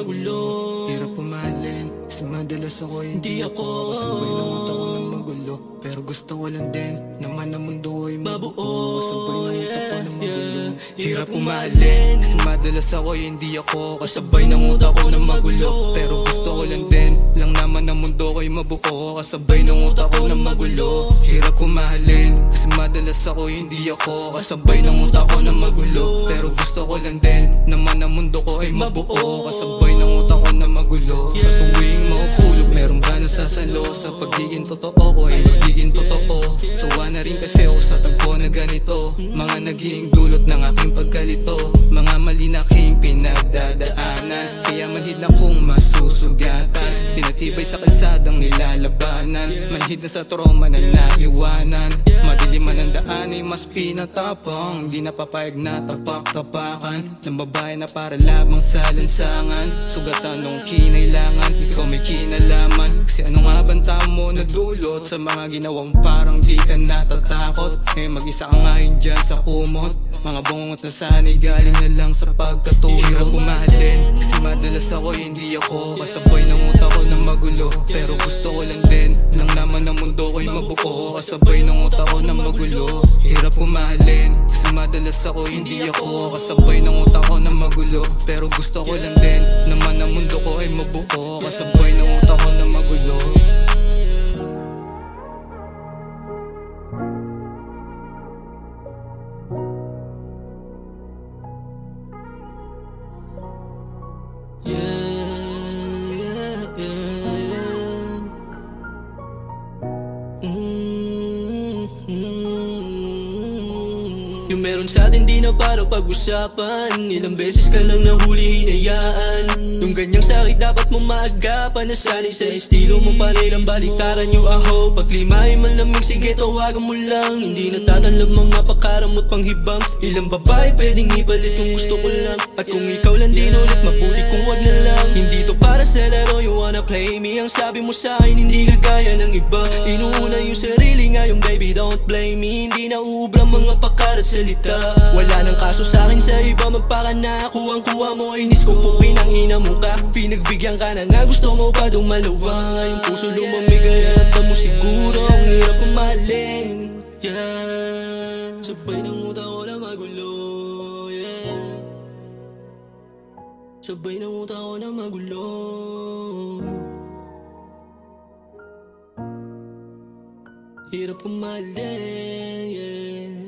magulo. Hirap pumahalin, kasi madalas ako hindi ako kasabay ng utak ko na magulo. Pero gusto ko lang din naman ang mundo ko'y mabuo, kasabay ng utak ko na magulo. Hirap pumahalin, kasi madalas ako hindi ako kasabay ng utak ko na magulo. Pero gusto ko lang din naman ang mundo ko'y mabuo, kasabay ng utak ko na magulo. Hirap kumahalin, kasi madalas ako hindi ako kasabay ng utak ko na magulo. Pero gusto ko lang din naman ang mundo ko ay mabuo, kasabay ng utak ko na magulo. Sa tuwing makukulog, meron ba nasasalo? Sa pagiging totoo ko ay magiging totoo. Sawa na rin kasi ako sa tagpo na ganito, mga naging dulot ng aking pagkalito, mga mali na aking pinagdadaanan, kaya manhid na kong masusugatan. Tinatibay sa kalsadang nilalabanan, manhid na sa trauma na naiwanan. Madiliman ang daan ay mas pinatapang, di napapayag na tapak-tapakan ng babae na para lamang sa lansangan. Sugatan nung kinailangan, ikaw may kinalaman. Kasi ano nga banta mo na dulot sa mga ginawang parang di ka natatakot? Eh mag-isa ka ngayon dyan sa kumot, mga bungot na sana'y galing na lang sa pagkatulog. Hirap kumahalin, kasi madalas ako hindi ako kasabay ng utak ko na magulo. Pero gusto ko lang din lang naman ang mundo ko'y mabuo, kasabay ng utak ko na magulo. Hirap kumahalin, kasi madalas ako hindi ako kasabay ng utak ko na magulo. Pero gusto ko lang din naman ang mundo ko ay mabuo, kasabay ng utak ko na magulo. Yung meron sa atin di na parang pag-usapan, ilang beses ka lang nahuli hinayaan. Yung ganyang sakit dapat mong maagapan, nasanay sa estilo mong panay lang baliktaran yung aho. Pag klima ay malamig, sige tawagan mo lang, hindi natatanlap mga pakaramot panghibang. Ilang babae pwedeng ipalit kung gusto ko lang, at kung ikaw lang din ulit mabuti kung wag na lang. Hindi to para sa laro, you wanna play me. Ang sabi mo sa akin hindi kagaya ng iba, inuuna yung sarili ngayon baby don't blame me. Hindi na uublang mga pakarat salita, wala nang kaso sa akin sa iba magpaka na. Kuwang-kuha mo inis kung puwin ang ina mo ka, pinagbigyan ka na nga gusto mo pa dumalawa. Ngayong puso lumamig kaya alam mo siguro ang hirap pumahalin. Yeah, sabay ng utak ko na magulo. Yeah, sabay ng utak ko na magulo. Hirap pumahalin. Yeah.